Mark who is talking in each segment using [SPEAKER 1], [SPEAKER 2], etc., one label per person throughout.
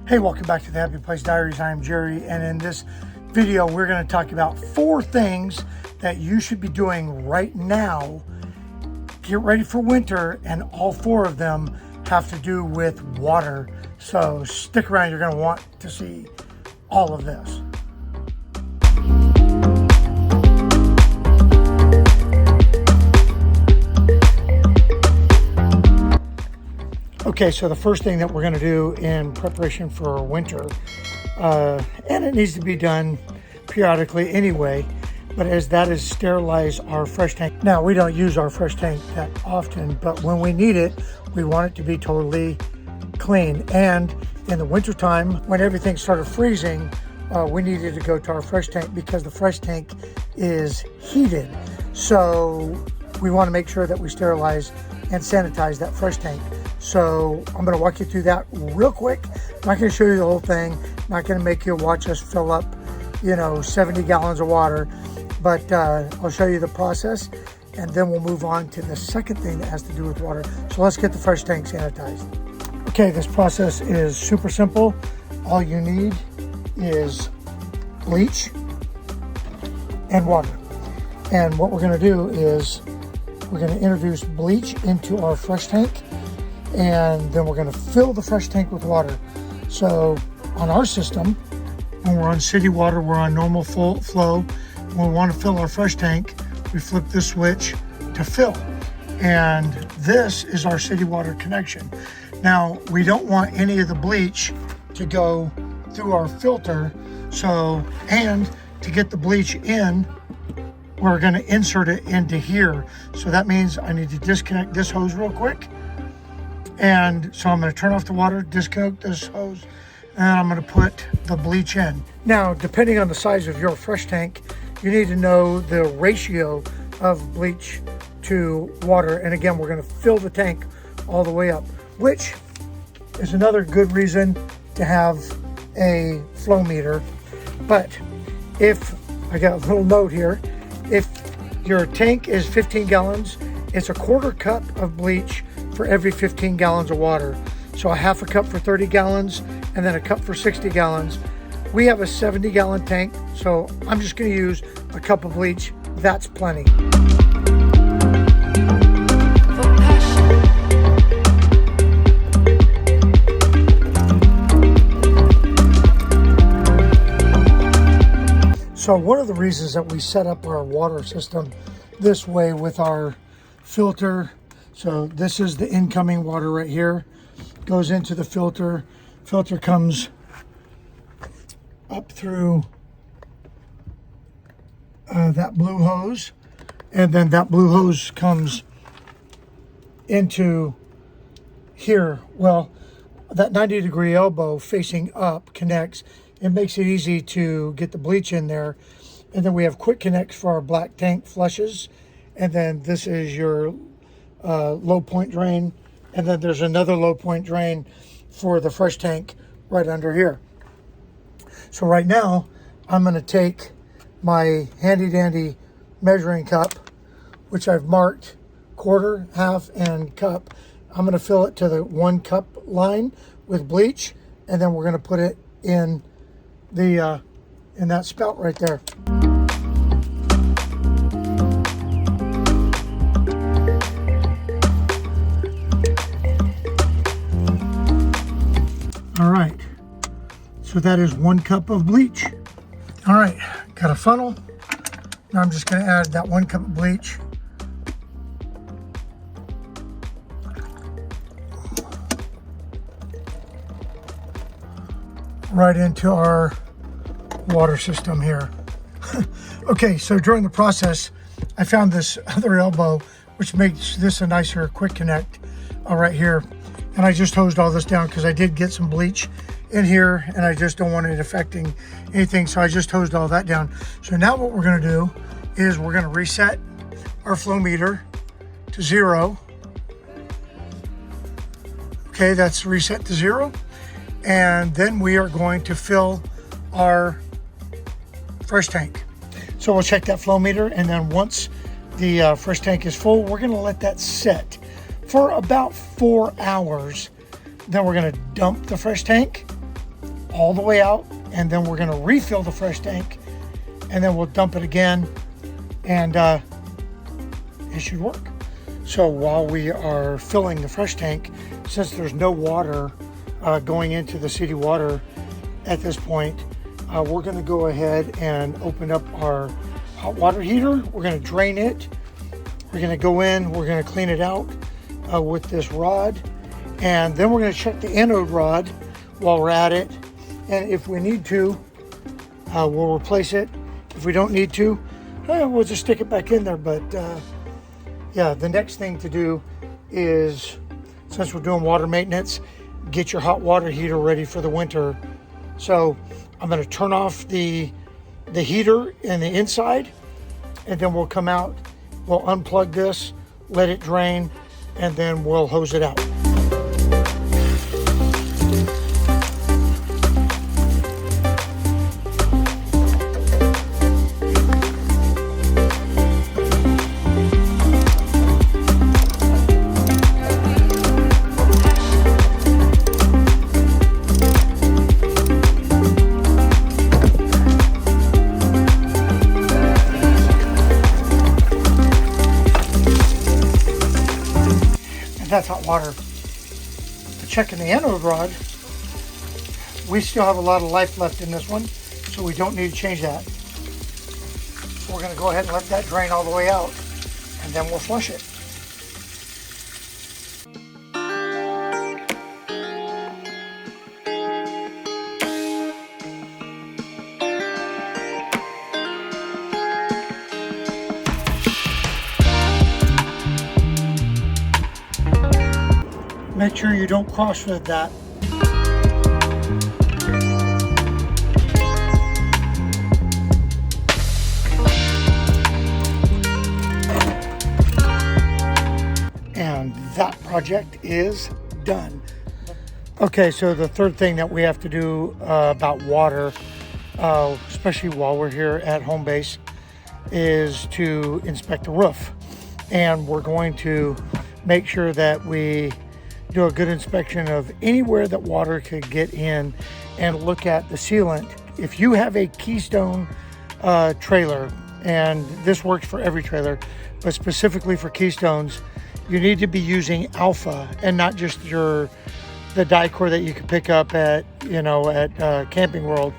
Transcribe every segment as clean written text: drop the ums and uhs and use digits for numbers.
[SPEAKER 1] Hey, welcome back to the Happy Place Diaries. I'm Jerry, and in this video, we're going to talk about 4 things that you should be doing right now. Get ready for winter, and all 4 of them have to do with water. So stick around, you're going to want to see all of this. Okay, so the first thing that we're going to do in preparation for winter, and it needs to be done periodically anyway, but that is sterilize our fresh tank. Now, we don't use our fresh tank that often, but when we need it, we want it to be totally clean. And in the wintertime, when everything started freezing, we needed to go to our fresh tank because the fresh tank is heated. So we want to make sure that we sterilize and sanitize that fresh tank. So I'm going to walk you through that real quick. I'm not going to show you the whole thing. I'm not going to make you watch us fill up, 70 gallons of water, but I'll show you the process, and then we'll move on to the second thing that has to do with water. So let's get the fresh tank sanitized. Okay, this process is super simple. All you need is bleach and water. And what we're going to do is we're going to introduce bleach into our fresh tank, and then we're going to fill the fresh tank with water. So on our system, when we're on city water, we're on normal full flow. When we want to fill our fresh tank, we flip this switch to fill. And this is our city water connection. Now, we don't want any of the bleach to go through our filter. And to get the bleach in, we're going to insert it into here. So that means I need to disconnect this hose real quick. And so I'm going to turn off the water, disconnect this hose, and I'm going to put the bleach in. Now, depending on the size of your fresh tank, you need to know the ratio of bleach to water. And again, we're going to fill the tank all the way up, which is another good reason to have a flow meter. But if, I got a little note here, if your tank is 15 gallons, it's a 1/4 cup of bleach for every 15 gallons of water. So a 1/2 cup for 30 gallons and then a cup for 60 gallons. We have a 70-gallon tank, so I'm just going to use a cup of bleach. That's plenty. So one of the reasons that we set up our water system this way with our filter, so this is the incoming water right here, goes into the filter. Filter comes up through that blue hose, and then that blue hose comes into here. Well, that 90-degree elbow facing up connects. It makes it easy to get the bleach in there. And then we have quick connects for our black tank flushes. And then this is your low point drain. And then there's another low point drain for the fresh tank right under here. So right now, I'm going to take my handy dandy measuring cup, which I've marked 1/4, 1/2, and cup. I'm going to fill it to the 1 cup line with bleach, and then we're going to put it in the in that spout right there. All right, so that is 1 cup of bleach. All right, got a funnel. Now I'm just going to add that 1 cup of bleach. Right into our water system here. Okay, so during the process, I found this other elbow, which makes this a nicer quick connect right here. And I just hosed all this down because I did get some bleach in here and I just don't want it affecting anything. So I just hosed all that down. So now what we're going to do is we're going to reset our flow meter to 0. Okay, that's reset to 0. And then we are going to fill our fresh tank. So we'll check that flow meter, and then once the fresh tank is full, we're going to let that sit for about 4 hours. Then we're going to dump the fresh tank, all the way out, and then we're going to refill the fresh tank, and then we'll dump it again, and it should work. So while we are filling the fresh tank, since there's no water going into the city water at this point, we're going to go ahead and open up our hot water heater. We're going to drain it. We're going to go in, we're going to clean it out with this rod, and then we're going to check the anode rod while we're at it. And if we need to, we'll replace it. If we don't need to, we'll just stick it back in there. But yeah, the next thing to do is, since we're doing water maintenance, get your hot water heater ready for the winter. So I'm going to turn off the heater in the inside, and then we'll come out, we'll unplug this, let it drain, and then we'll hose it out. That's hot water. But checking the anode rod, we still have a lot of life left in this one, so we don't need to change that. So we're going to go ahead and let that drain all the way out, and then we'll flush it. Make sure you don't cross with that. And that project is done. Okay, so the third thing that we have to do about water, especially while we're here at home base, is to inspect the roof. And we're going to make sure that we do a good inspection of anywhere that water could get in, and look at the sealant. If you have a Keystone trailer, and this works for every trailer, but specifically for Keystones, you need to be using Alpha and not just the Dicor that you can pick up at Camping World.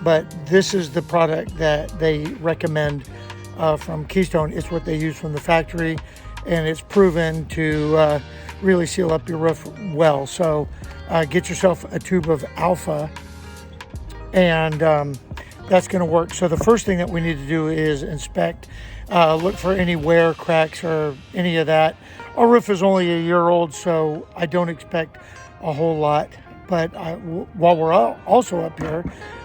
[SPEAKER 1] But this is the product that they recommend from Keystone. It's what they use from the factory, and it's proven to really seal up your roof well. So get yourself a tube of Alpha, and that's going to work. So the first thing that we need to do is inspect, look for any wear, cracks, or any of that. Our roof is only a year old, so I don't expect a whole lot. But while we're also up here,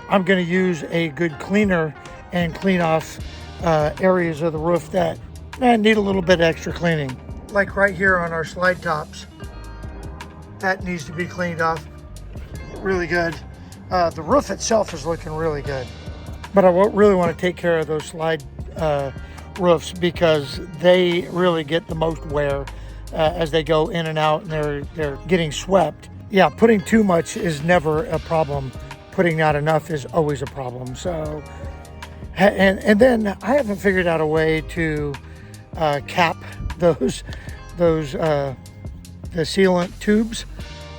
[SPEAKER 1] I'm going to use a good cleaner and clean off areas of the roof that need a little bit extra cleaning. Like right here on our slide tops, that needs to be cleaned off really good. The roof itself is looking really good, but I really want to take care of those slide roofs, because they really get the most wear as they go in and out, and they're getting swept. Yeah, putting too much is never a problem. Putting not enough is always a problem. So, and then I haven't figured out a way to cap the sealant tubes.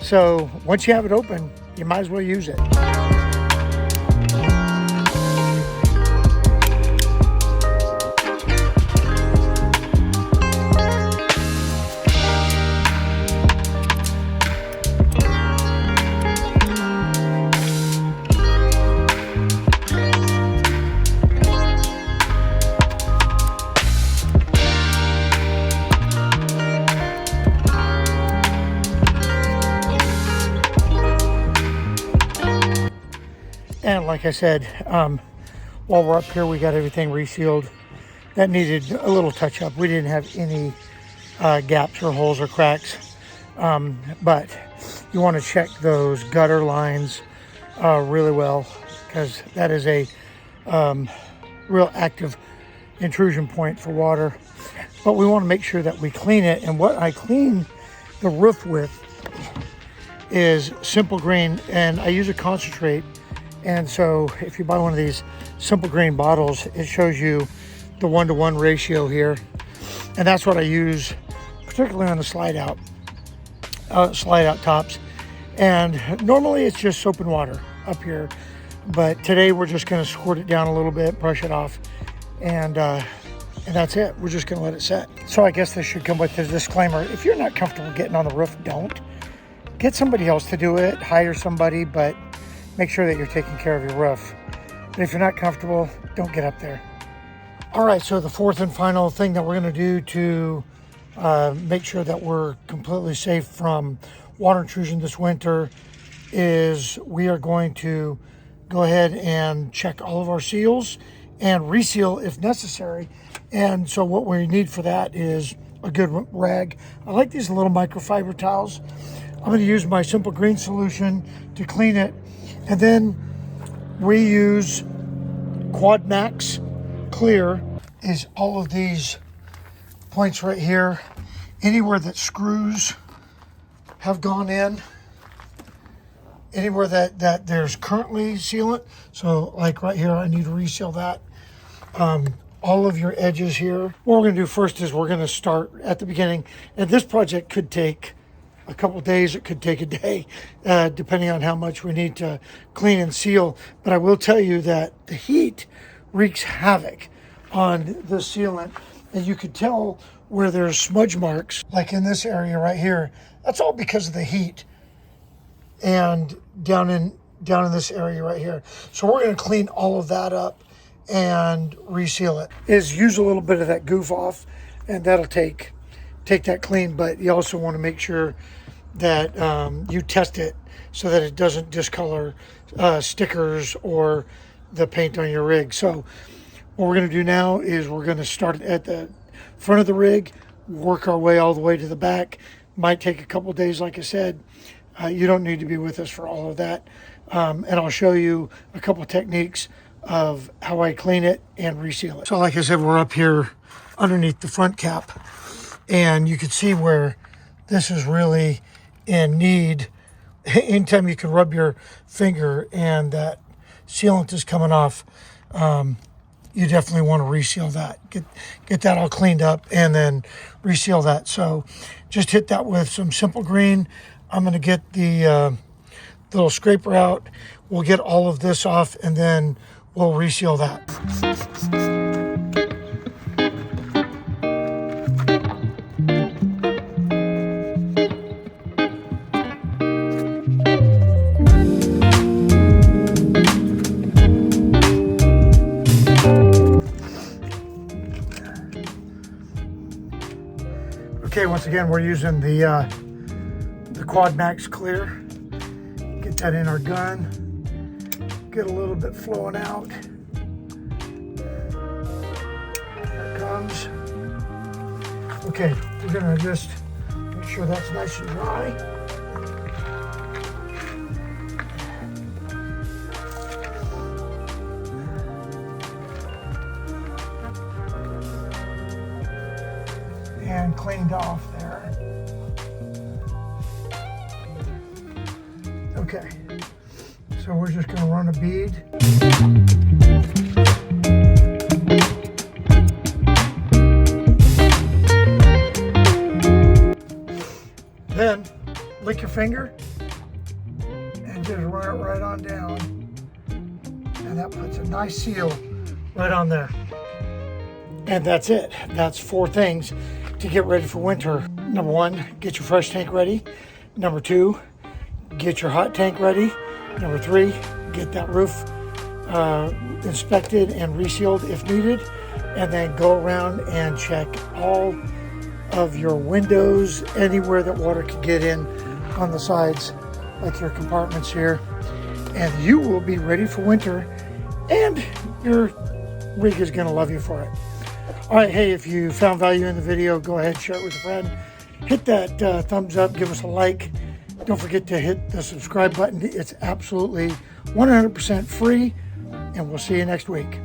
[SPEAKER 1] So once you have it open, you might as well use it. And like I said, while we're up here, we got everything resealed. That needed a little touch up. We didn't have any gaps or holes or cracks. But you want to check those gutter lines really well, because that is a real active intrusion point for water. But we want to make sure that we clean it. And what I clean the roof with is Simple Green, and I use a concentrate. And so if you buy one of these Simple Green bottles, it shows you the 1-to-1 ratio here. And that's what I use, particularly on the slide out tops. And normally it's just soap and water up here, but today we're just going to squirt it down a little bit, brush it off, and that's it. We're just going to let it set. So I guess this should come with a disclaimer. If you're not comfortable getting on the roof, don't. Get somebody else to do it, hire somebody, but make sure that you're taking care of your roof. But if you're not comfortable, don't get up there. All right, so the fourth and final thing that we're going to do to make sure that we're completely safe from water intrusion this winter is we are going to go ahead and check all of our seals and reseal if necessary. And so what we need for that is a good rag. I like these little microfiber towels. I'm going to use my Simple Green solution to clean it, and then we use Quad Max Clear. Is all of these points right here, anywhere that screws have gone in, anywhere that there's currently sealant. So like right here, I need to reseal that. All of your edges here. What we're going to do first is we're going to start at the beginning, and this project could take a couple days, it could take a day, depending on how much we need to clean and seal. But I will tell you that the heat wreaks havoc on the sealant, and you could tell where there's smudge marks, like in this area right here. That's all because of the heat, and down in this area right here. So we're going to clean all of that up and reseal it. Is use a little bit of that goof off, and that'll take that clean. But you also want to make sure that you test it so that it doesn't discolor stickers or the paint on your rig. So what we're going to do now is we're going to start at the front of the rig, work our way all the way to the back. Might take a couple days, like I said. You don't need to be with us for all of that. And I'll show you a couple techniques of how I clean it and reseal it. So like I said, we're up here underneath the front cap, and you can see where this is really in need. Anytime you can rub your finger and that sealant is coming off, you definitely want to reseal that. Get that all cleaned up and then reseal that. So just hit that with some Simple Green. I'm going to get the little scraper out. We'll get all of this off, and then we'll reseal that. Okay, once again, we're using the Quad Max Clear. Get that in our gun. Get a little bit flowing out. There it comes. Okay, we're gonna just make sure that's nice and dry. And cleaned off there. Okay, so we're just going to run a bead. Then lick your finger and just run it right on down, and that puts a nice seal right on there. And that's it. That's 4 things to get ready for winter. Number 1, get your fresh tank ready. Number 2, get your hot tank ready. Number 3, get that roof inspected and resealed if needed. And then go around and check all of your windows, anywhere that water can get in on the sides, like your compartments here. And you will be ready for winter, and your rig is going to love you for it. All right, hey, if you found value in the video, go ahead, share it with a friend. Hit that thumbs up, give us a like. Don't forget to hit the subscribe button. It's absolutely 100% free, and we'll see you next week.